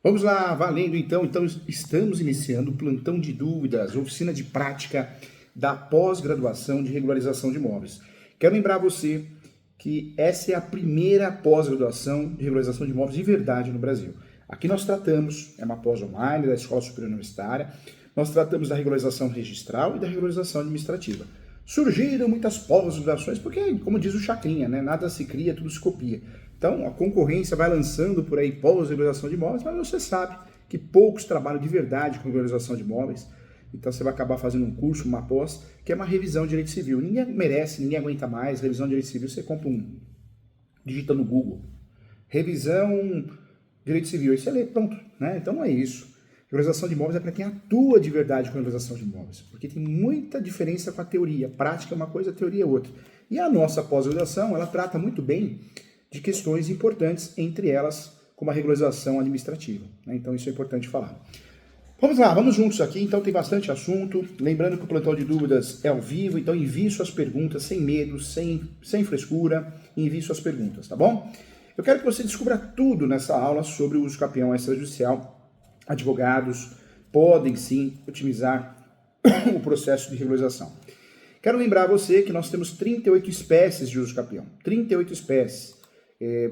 Vamos lá, valendo então. Então, estamos iniciando o plantão de dúvidas, oficina de prática da pós-graduação de regularização de imóveis. Quero lembrar você que essa é a primeira pós-graduação de regularização de imóveis de verdade no Brasil. Aqui nós tratamos, é uma pós online da Escola Superior Universitária, nós tratamos da regularização registral e da regularização administrativa. Surgiram muitas pós-graduações porque, como diz o Chacrinha, né, nada se cria, tudo se copia. Então, a concorrência vai lançando por aí pós-regularização de imóveis, mas você sabe que poucos trabalham de verdade com regularização de imóveis. Então, você vai acabar fazendo um curso, uma pós, que é uma revisão de direito civil. Ninguém merece, ninguém aguenta mais. Revisão de direito civil, você compra digita no Google. Revisão direito civil, aí você lê, pronto. Né? Então, não é isso. Regularização de imóveis é para quem atua de verdade com regularização de imóveis, porque tem muita diferença com a teoria. Prática é uma coisa, a teoria é outra. E a nossa pós-graduação, ela trata muito bem de questões importantes, entre elas, como a regularização administrativa. Né? Então, isso é importante falar. Vamos lá, vamos juntos aqui. Então, tem bastante assunto. Lembrando que o plantão de dúvidas é ao vivo, então envie suas perguntas sem medo, sem frescura. Envie suas perguntas, tá bom? Eu quero que você descubra tudo nessa aula sobre o uso capião extrajudicial. Advogados podem, sim, otimizar o processo de regularização. Quero lembrar a você que nós temos 38 espécies de uso capião. 38 espécies.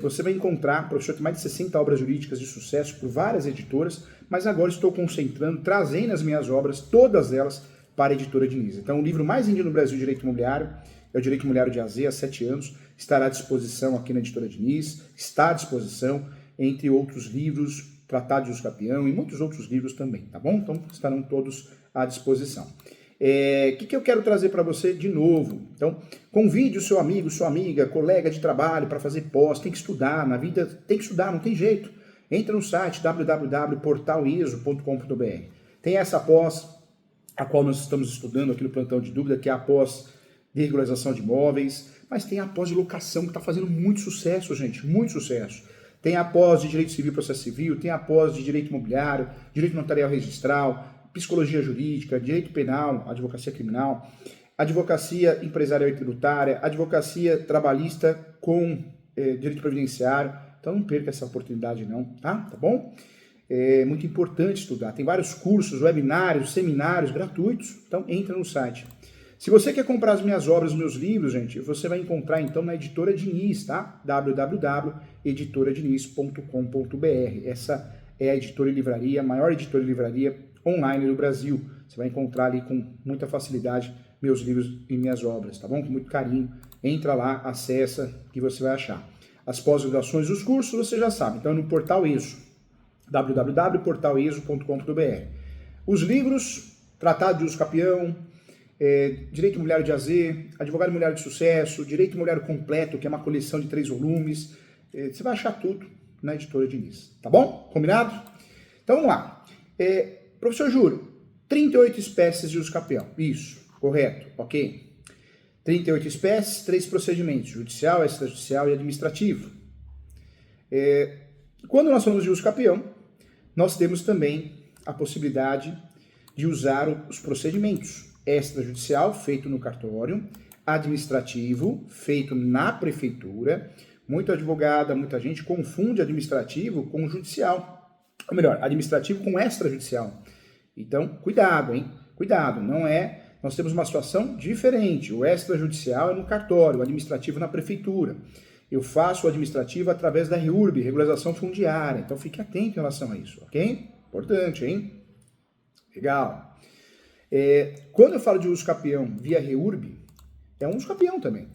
Você vai encontrar, professor, tem mais de 60 obras jurídicas de sucesso por várias editoras, mas agora estou concentrando, trazendo as minhas obras, todas elas, para a editora Diniz. Então, o livro mais vendido no Brasil de Direito Imobiliário é o Direito Imobiliário de AZ, há 7 anos, estará à disposição aqui na editora Diniz, está à disposição, entre outros livros, Tratado de Uso Capião e muitos outros livros também, tá bom? Então, estarão todos à disposição. O que eu quero trazer para você de novo? Então, convide o seu amigo, sua amiga, colega de trabalho para fazer pós, tem que estudar, na vida tem que estudar, não tem jeito. Entra no site www.portaleso.com.br. Tem essa pós, a qual nós estamos estudando aqui no plantão de dúvida, que é a pós de regularização de imóveis, mas tem a pós de locação, que está fazendo muito sucesso, gente, muito sucesso. Tem a pós de Direito Civil e Processo Civil, tem a pós de Direito Imobiliário, Direito Notarial Registral, Psicologia Jurídica, Direito Penal, Advocacia Criminal, Advocacia Empresarial e Tributária, Advocacia Trabalhista com Direito Previdenciário. Então não perca essa oportunidade não, tá bom? É muito importante estudar. Tem vários cursos, webinários, seminários gratuitos, então entra no site. Se você quer comprar as minhas obras, os meus livros, gente, você vai encontrar então na editora Diniz, tá? www.editoradiniz.com.br. Essa é a editora e livraria, a maior editora e livraria online do Brasil. Você vai encontrar ali com muita facilidade meus livros e minhas obras, tá bom? Com muito carinho. Entra lá, acessa, que você vai achar. As pós-graduações, os cursos, você já sabe. Então é no Portal ESO, www.portaleso.com.br. Os livros, Tratado de Uso Capião, Direito Imobiliário de AZ, Advogado Imobiliário de Sucesso, Direito Imobiliário Completo, que é uma coleção de 3 volumes. Você vai achar tudo na editora Diniz, tá bom? Combinado? Então vamos lá. Professor Júlio, 38 espécies de uso capião. Isso, correto, ok. 38 espécies, 3 procedimentos, judicial, extrajudicial e administrativo. Quando nós falamos de uso capião, nós temos também a possibilidade de usar os procedimentos. Extrajudicial, feito no cartório, administrativo, feito na prefeitura. Muito advogada, muita gente confunde administrativo com judicial. Ou melhor, administrativo com extrajudicial. Então, cuidado, hein? Cuidado, não é... Nós temos uma situação diferente. O extrajudicial é no cartório, o administrativo na prefeitura. Eu faço o administrativo através da REURB, regularização fundiária. Então, fique atento em relação a isso, ok? Importante, hein? Legal. Quando eu falo de uso capião via REURB, é um uso capião também.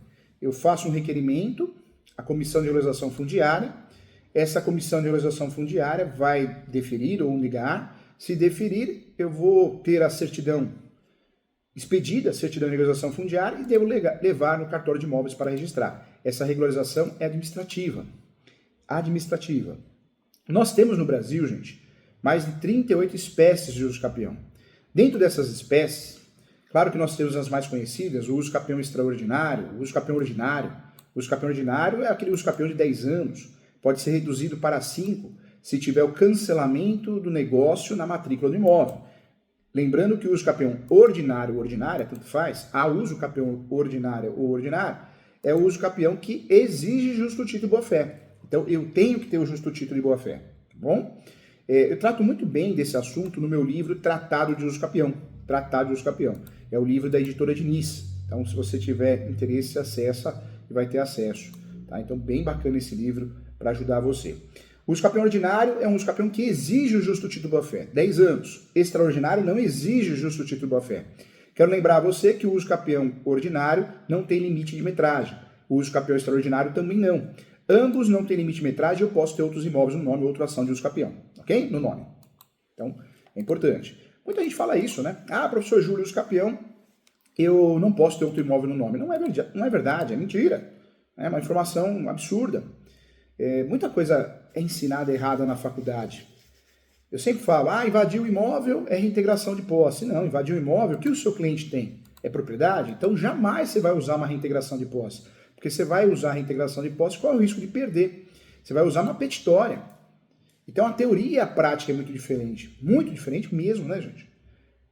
Eu faço um requerimento, a comissão de regularização fundiária, essa comissão de regularização fundiária vai deferir ou negar. Se deferir, eu vou ter a certidão expedida, a certidão de regularização fundiária, e devo levar no cartório de imóveis para registrar. Essa regularização é administrativa. Administrativa. Nós temos no Brasil, gente, mais de 38 espécies de uso capião. Dentro dessas espécies, claro que nós temos as mais conhecidas, o uso capião extraordinário, o uso capião ordinário. O uso capião ordinário é aquele uso capião de 10 anos, pode ser reduzido para 5 se tiver o cancelamento do negócio na matrícula do imóvel. Lembrando que o uso capião ordinário ou ordinária, tanto faz, há uso capião ordinário ou ordinário, é o uso capião que exige justo título e boa-fé. Então, eu tenho que ter o justo título e boa-fé, tá bom? Eu trato muito bem desse assunto no meu livro Tratado de Uso Capião. Tratado de Uso Capião. É o livro da editora Diniz. Então, se você tiver interesse, acessa e vai ter acesso. Tá? Então, bem bacana esse livro para ajudar você. O uso capião ordinário é um uso capião que exige o justo título boa-fé. 10 anos. Extraordinário não exige o justo título boa-fé. Quero lembrar a você que o uso capião ordinário não tem limite de metragem. O uso capião extraordinário também não. Ambos não têm limite de metragem, eu posso ter outros imóveis no nome, outra ação de uso capião, ok? No nome. Então, é importante. Muita gente fala isso, né? Ah, professor Júlio, uso capião, eu não posso ter outro imóvel no nome. Não é verdade, é mentira. É uma informação absurda. Muita coisa é ensinada errada na faculdade. Eu sempre falo, invadiu o imóvel é reintegração de posse. Não, invadiu o imóvel, o que o seu cliente tem? É propriedade? Então, jamais você vai usar uma reintegração de posse. Porque você vai usar a reintegração de posse, qual é o risco de perder? Você vai usar uma petitória. Então a teoria e a prática é muito diferente mesmo, né, gente?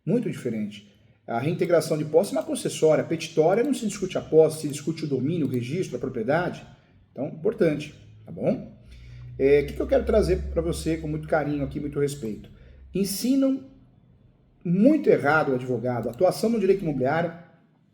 Muito diferente. A reintegração de posse é uma possessória, a petitória não se discute a posse, se discute o domínio, o registro, a propriedade. Então, importante, tá bom? O que eu quero trazer para você com muito carinho aqui, muito respeito? Ensinam muito errado o advogado, atuação no direito imobiliário,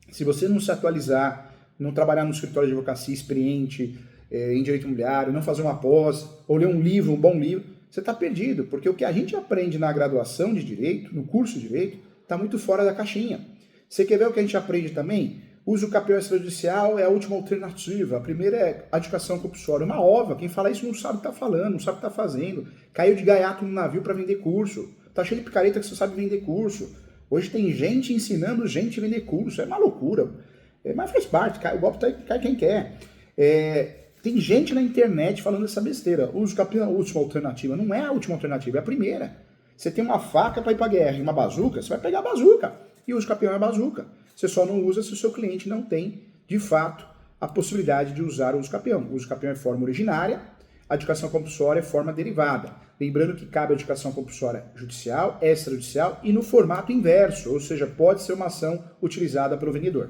se você não se atualizar, não trabalhar no escritório de advocacia experiente em direito imobiliário, não fazer uma pós, ou ler um livro, um bom livro, você está perdido, porque o que a gente aprende na graduação de direito, no curso de direito, está muito fora da caixinha. Você quer ver o que a gente aprende também? Uso capião extrajudicial é a última alternativa, a primeira é a adjudicação compulsória, uma ova, quem fala isso não sabe o que está falando, não sabe o que está fazendo, caiu de gaiato no navio para vender curso, tá cheio de picareta que você sabe vender curso, hoje tem gente ensinando gente a vender curso, é uma loucura. Mas faz parte, o golpe cai quem quer. Tem gente na internet falando essa besteira. Uso capião é a última alternativa. Não é a última alternativa, é a primeira. Você tem uma faca para ir para guerra e uma bazuca, você vai pegar a bazuca. E o uso capião é a bazuca. Você só não usa se o seu cliente não tem, de fato, a possibilidade de usar o uso capião. O uso capião é forma originária, a adjudicação compulsória é forma derivada. Lembrando que cabe a adjudicação compulsória judicial, extrajudicial e no formato inverso, ou seja, pode ser uma ação utilizada pelo vendedor.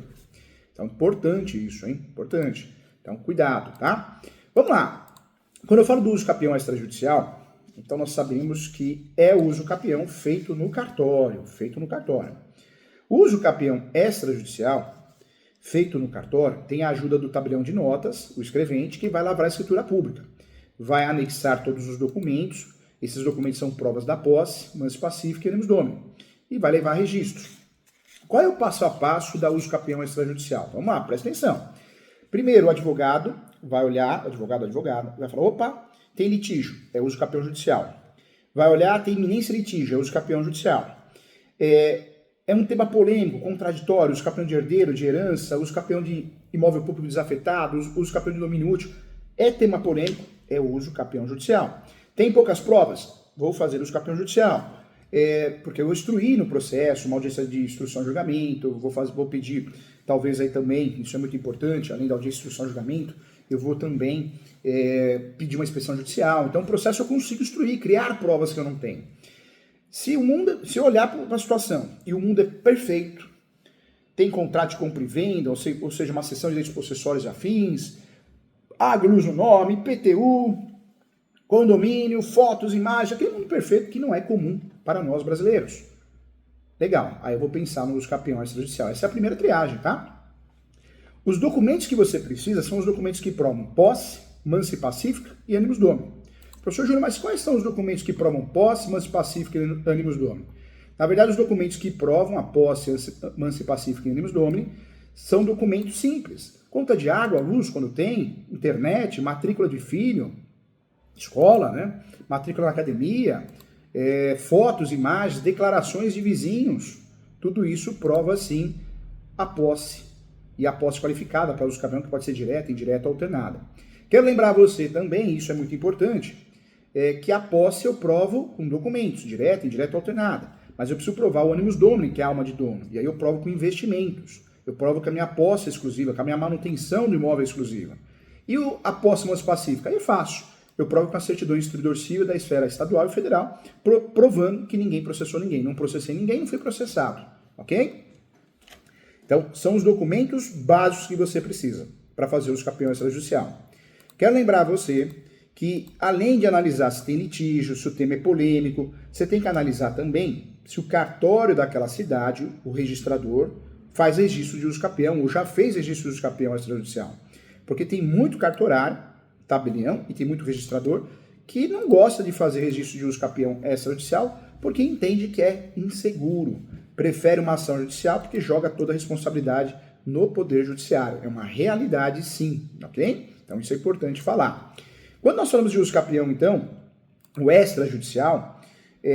Então, importante isso, hein? Importante. Então, cuidado, tá? Vamos lá. Quando eu falo do uso capião extrajudicial, então nós sabemos que é o uso capião feito no cartório, O uso capião extrajudicial feito no cartório tem a ajuda do tabelião de notas, o escrevente, que vai lavrar a escritura pública. Vai anexar todos os documentos, esses documentos são provas da posse, manso pacífico e animus domini, e vai levar registro. Qual é o passo a passo da uso capião extrajudicial? Vamos lá, presta atenção. Primeiro, o advogado vai olhar, advogado, vai falar, opa, tem litígio, é uso capião judicial. Vai olhar, tem iminência litígio, é uso capião judicial. É um tema polêmico, contraditório, uso capião de herdeiro, de herança, uso capião de imóvel público desafetado, uso capião de domínio útil. É tema polêmico, é o uso capião judicial. Tem poucas provas? Vou fazer uso capião judicial. Porque eu vou instruir no processo, uma audiência de instrução e julgamento, vou pedir, talvez aí também, isso é muito importante, além da audiência de instrução e julgamento, eu vou também pedir uma inspeção judicial. Então, o processo eu consigo instruir, criar provas que eu não tenho. Se eu olhar para a situação e o mundo é perfeito, tem contrato de compra e venda, ou seja, uma cessão de direitos possessórios e afins, agrus no nome, IPTU, condomínio, fotos, imagens, aquele mundo perfeito que não é comum para nós brasileiros. Legal, aí eu vou pensar no uso capião extrajudicial. Essa é a primeira triagem, tá? Os documentos que você precisa são os documentos que provam posse, mansa e pacífica e animus domini. Professor Júlio, mas quais são os documentos que provam posse, mansa e pacífica e animus domini? Na verdade, os documentos que provam a posse, mansa e pacífica e animus domini são documentos simples. Conta de água, luz, quando tem, internet, matrícula de filho, escola, né? Matrícula na academia, fotos, imagens, declarações de vizinhos. Tudo isso prova, sim, a posse. E a posse qualificada para uso capião, que pode ser direta, indireta ou alternada. Quero lembrar a você também, isso é muito importante, que a posse eu provo com documentos, direta, indireta ou alternada. Mas eu preciso provar o animus domini, que é a alma de dono. E aí eu provo com investimentos. Eu provo que a minha posse é exclusiva, que a minha manutenção do imóvel é exclusiva. E a posse mansa pacífica? Aí é fácil. Eu provo com a certidão instruidor civil da esfera estadual e federal, provando que ninguém processou ninguém. Não processei ninguém, não fui processado. Ok? Então, são os documentos básicos que você precisa para fazer o uso capião extrajudicial. Quero lembrar a você que além de analisar se tem litígio, se o tema é polêmico, você tem que analisar também se o cartório daquela cidade, o registrador, faz registro de uso capião ou já fez registro de uso capião extrajudicial. Porque tem muito cartorário, tabelião, e tem muito registrador que não gosta de fazer registro de uso capião extrajudicial porque entende que é inseguro. Prefere uma ação judicial porque joga toda a responsabilidade no Poder Judiciário. É uma realidade, sim, ok? Então isso é importante falar. Quando nós falamos de uso capião, então, o extrajudicial,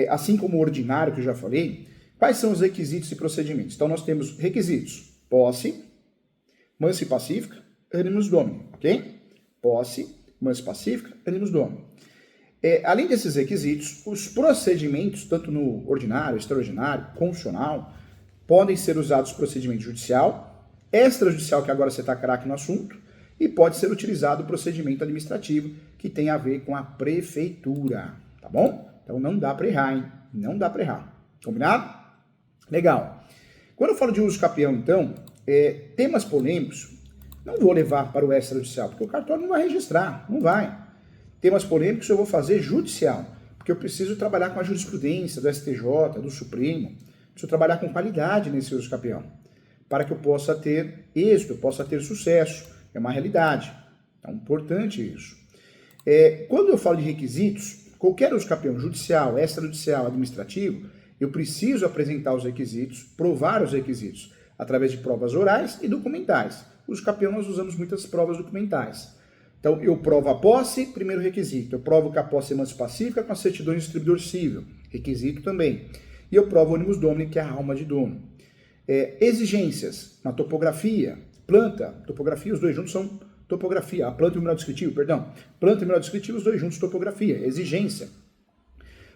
assim como o ordinário que eu já falei, quais são os requisitos e procedimentos? Então nós temos requisitos: posse, mansa e pacífica, animus domini, ok? Posse, mansa e pacífica, animus domini. Além desses requisitos, os procedimentos, tanto no ordinário, extraordinário, constitucional, podem ser usados procedimento judicial, extrajudicial, que agora você está craque no assunto, e pode ser utilizado o procedimento administrativo, que tem a ver com a prefeitura, tá bom? Então não dá para errar, hein? Não dá para errar. Combinado? Legal. Quando eu falo de uso capião, então, temas polêmicos, não vou levar para o extrajudicial, porque o cartório não vai registrar, não vai. Temas polêmicos eu vou fazer judicial, porque eu preciso trabalhar com a jurisprudência do STJ, do Supremo, preciso trabalhar com qualidade nesse uso capião, para que eu possa ter êxito, eu possa ter sucesso. É uma realidade. É importante isso. Quando eu falo de requisitos, qualquer uso capião judicial, extrajudicial, administrativo, eu preciso apresentar os requisitos, provar os requisitos, através de provas orais e documentais. Uso capião nós usamos muitas provas documentais. Então, eu provo a posse, primeiro requisito. Eu provo que a posse é mansa e pacífica com a certidão de distribuidor civil, requisito também. E eu provo o animus domini, que é a alma de dono. Exigências na topografia, planta, topografia, os dois juntos são topografia. A planta e o mineral descritivo, perdão. Planta e mineral descritivo, os dois juntos, topografia, exigência.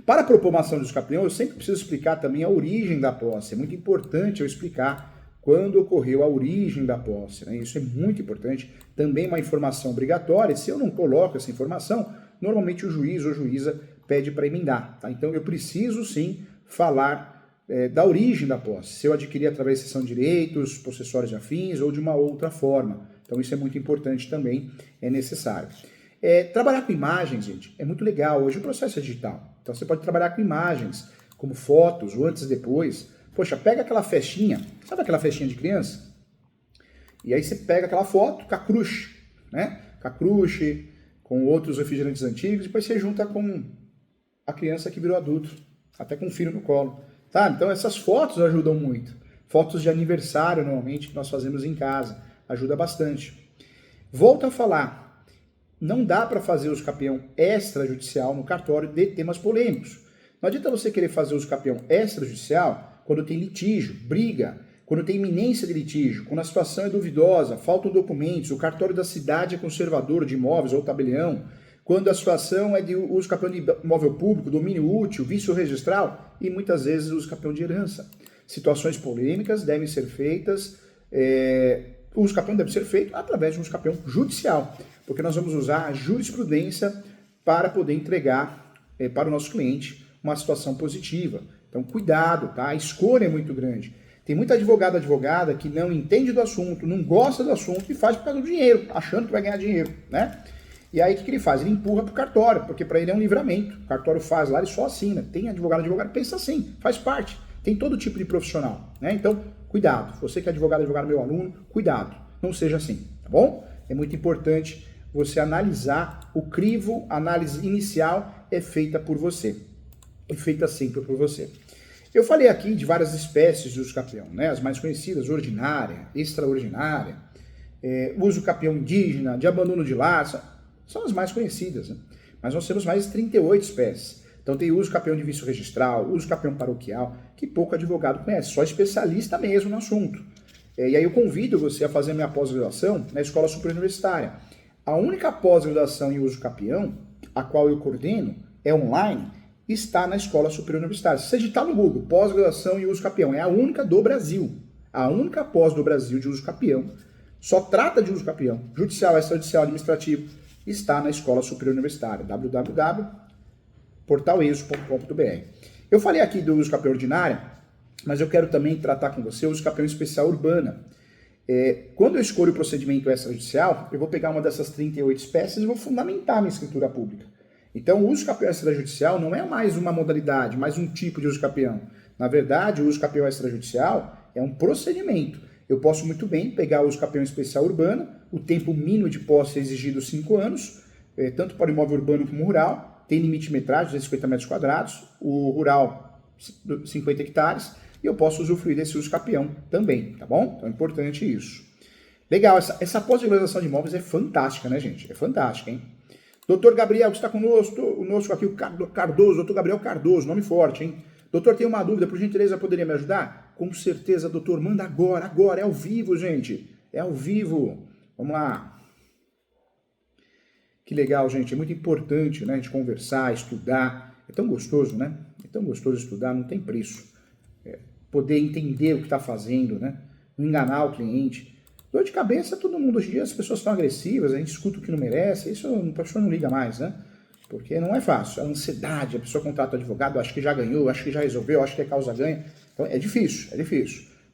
Para a propor uma ação de uso capião, eu sempre preciso explicar também a origem da posse. É muito importante eu explicar quando ocorreu a origem da posse, né? Isso é muito importante. Também uma informação obrigatória. Se eu não coloco essa informação, normalmente o juiz ou juíza pede para emendar, tá? Então eu preciso sim falar da origem da posse. Se eu adquiri através de cessão de direitos, possessórios de afins ou de uma outra forma. Então isso é muito importante também, é necessário. Trabalhar com imagens, gente, é muito legal. Hoje o processo é digital. Então você pode trabalhar com imagens, como fotos, o antes e depois. Poxa, pega aquela festinha, sabe aquela festinha de criança? E aí você pega aquela foto com a crush, né? Com a crush, com outros refrigerantes antigos, e depois você junta com a criança que virou adulto, até com um filho no colo. Tá? Então essas fotos ajudam muito. Fotos de aniversário, normalmente, que nós fazemos em casa. Ajuda bastante. Volto a falar. Não dá para fazer uso capião extrajudicial no cartório de temas polêmicos. Não adianta você querer fazer uso capião extrajudicial quando tem litígio, briga, quando tem iminência de litígio, quando a situação é duvidosa, faltam documentos, o cartório da cidade é conservador de imóveis ou tabelião, quando a situação é de uso capião de imóvel público, domínio útil, vício registral e muitas vezes uso capião de herança. Situações polêmicas devem ser feitas, o uso capião deve ser feito através de um uso capião judicial, porque nós vamos usar a jurisprudência para poder entregar para o nosso cliente uma situação positiva. Então, cuidado, tá? A escolha é muito grande. Tem muita advogada que não entende do assunto, não gosta do assunto e faz por causa do dinheiro, achando que vai ganhar dinheiro, né? E aí, o que ele faz? Ele empurra para o cartório, porque para ele é um livramento. O cartório faz lá, ele só assina. Tem advogado que pensa assim, faz parte. Tem todo tipo de profissional, né? Então, cuidado. Você que é advogado, meu aluno, cuidado. Não seja assim, tá bom? É muito importante você analisar o crivo, a análise inicial é feita por você. É feita sempre por você. Eu falei aqui de várias espécies de uso capião, né? As mais conhecidas, ordinária, extraordinária, uso capião indígena, de abandono de lar, são as mais conhecidas, né? Mas nós temos mais de 38 espécies. Então tem uso capião de vício registral, uso capião paroquial, que pouco advogado conhece, só especialista mesmo no assunto. E aí eu convido você a fazer a minha pós-graduação na Escola Superior Universitária. A única pós-graduação em uso capião, a qual eu coordeno, é online, está na Escola Superior Universitária. Se você digitar no Google, pós-graduação em uso capião, é a única do Brasil. A única pós do Brasil de uso capião, só trata de uso capião, judicial, extrajudicial, administrativo, está na Escola Superior Universitária, www.portaleso.com.br. Eu falei aqui do uso capião ordinária, mas eu quero também tratar com você o uso capião especial urbana. Quando eu escolho o procedimento extrajudicial, eu vou pegar uma dessas 38 espécies e vou fundamentar minha escritura pública. Então, o uso capião extrajudicial não é mais uma modalidade, mais um tipo de uso capião. Na verdade, o uso capião extrajudicial é um procedimento. Eu posso muito bem pegar o uso capião especial urbano, o tempo mínimo de posse é exigido 5 anos, tanto para o imóvel urbano como rural, tem limite de metragem, 250 metros quadrados, o rural 50 hectares, e eu posso usufruir desse uso capião também, tá bom? Então é importante isso. Legal, essa pós-regularização de imóveis é fantástica, né, gente? É fantástica, hein? Doutor Gabriel, que está conosco aqui, o Cardoso, doutor Gabriel Cardoso, nome forte, hein? Doutor, tem uma dúvida, por gentileza, poderia me ajudar? Com certeza, doutor, manda agora, é ao vivo, gente. É ao vivo. Vamos lá. Que legal, gente, é muito importante, né, a gente conversar, estudar. É tão gostoso, né? É tão gostoso estudar, não tem preço. Poder entender o que está fazendo, né? Não enganar o cliente. Dor de cabeça, todo mundo, hoje em dia as pessoas estão agressivas, a gente escuta o que não merece, isso a pessoa não liga mais, né? Porque não é fácil, a ansiedade, a pessoa contrata o advogado, acha que já ganhou, acha que já resolveu, acha que é causa ganha. Então é difícil.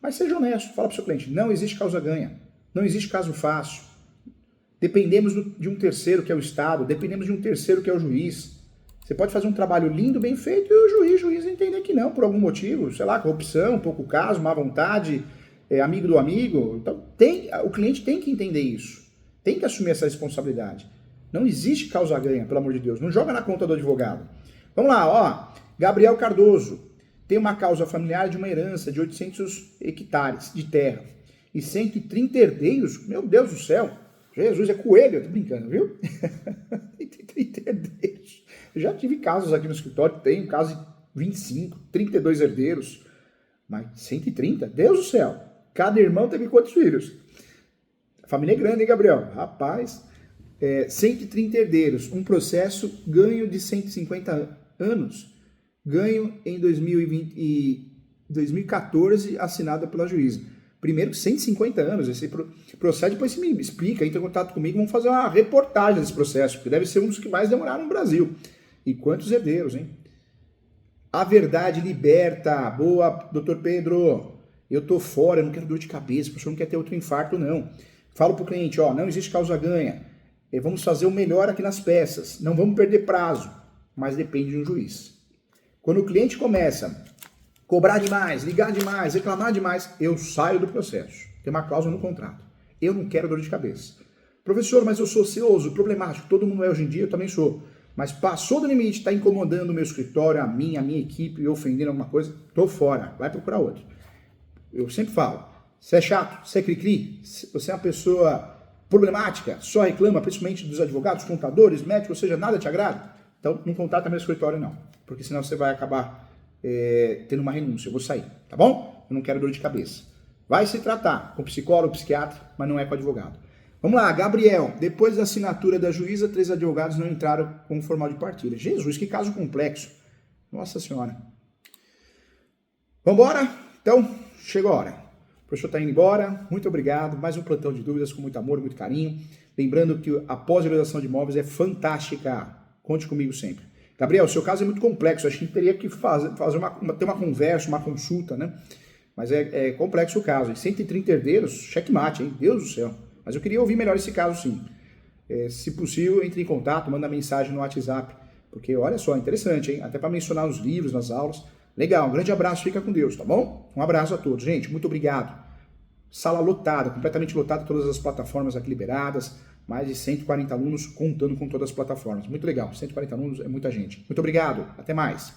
Mas seja honesto, fala para o seu cliente, não existe causa ganha, não existe caso fácil. Dependemos de um terceiro que é o Estado, dependemos de um terceiro que é o juiz. Você pode fazer um trabalho lindo, bem feito, e o juiz entender que não, por algum motivo, sei lá, corrupção, pouco caso, má vontade, amigo do amigo. Então, o cliente tem que entender isso, tem que assumir essa responsabilidade. Não existe causa-ganha, pelo amor de Deus, não joga na conta do advogado. Vamos lá, ó, Gabriel Cardoso, tem uma causa familiar de uma herança de 800 hectares de terra e 130 herdeiros, meu Deus do céu, Jesus é coelho, eu tô brincando, viu? 130 herdeiros. Eu já tive casos aqui no escritório, tem um caso de 25, 32 herdeiros, mas 130? Deus do céu! Cada irmão teve quantos filhos? A família é grande, hein, Gabriel? Rapaz, 130 herdeiros, um processo, ganho de 150 anos, ganho em 2014, assinado pela juíza. Primeiro, 150 anos, esse processo, depois você me explica, entra em contato comigo, vamos fazer uma reportagem desse processo, porque deve ser um dos que mais demoraram no Brasil. E quantos herdeiros, hein? A verdade liberta. Boa, doutor Pedro. Eu tô fora, eu não quero dor de cabeça, o professor não quer ter outro infarto, não. Falo pro cliente, ó, não existe causa-ganha. Vamos fazer o melhor aqui nas peças. Não vamos perder prazo, mas depende de um juiz. Quando o cliente começa a cobrar demais, ligar demais, reclamar demais, eu saio do processo. Tem uma cláusula no contrato. Eu não quero dor de cabeça. Professor, mas eu sou ocioso, problemático, todo mundo é hoje em dia, eu também sou. Mas passou do limite, está incomodando o meu escritório, a minha equipe, ofendendo alguma coisa, tô fora, vai procurar outro. Eu sempre falo, você é chato, você é cri-cri, você é uma pessoa problemática, só reclama, principalmente dos advogados, contadores, médicos, ou seja, nada te agrada, então não contrata meu escritório não, porque senão você vai acabar tendo uma renúncia, eu vou sair, tá bom? Eu não quero dor de cabeça. Vai se tratar com psicólogo, psiquiatra, mas não é com advogado. Vamos lá, Gabriel, depois da assinatura da juíza, 3 advogados não entraram com o formal de partilha. Jesus, que caso complexo. Nossa Senhora. Vamos embora? Então, chegou a hora. O professor está indo embora, muito obrigado. Mais um plantão de dúvidas com muito amor, muito carinho. Lembrando que a pós-regularização de imóveis é fantástica. Conte comigo sempre. Gabriel, o seu caso é muito complexo. Acho que teria que ter uma conversa, uma consulta, né? Mas é complexo o caso. 130 herdeiros, checkmate, hein? Deus do céu. Mas eu queria ouvir melhor esse caso, sim. Se possível, entre em contato, manda mensagem no WhatsApp. Porque, olha só, interessante, hein? Até para mencionar nos livros, nas aulas. Legal, um grande abraço, fica com Deus, tá bom? Um abraço a todos. Gente, muito obrigado. Sala lotada, completamente lotada, todas as plataformas aqui liberadas. Mais de 140 alunos contando com todas as plataformas. Muito legal, 140 alunos é muita gente. Muito obrigado, até mais.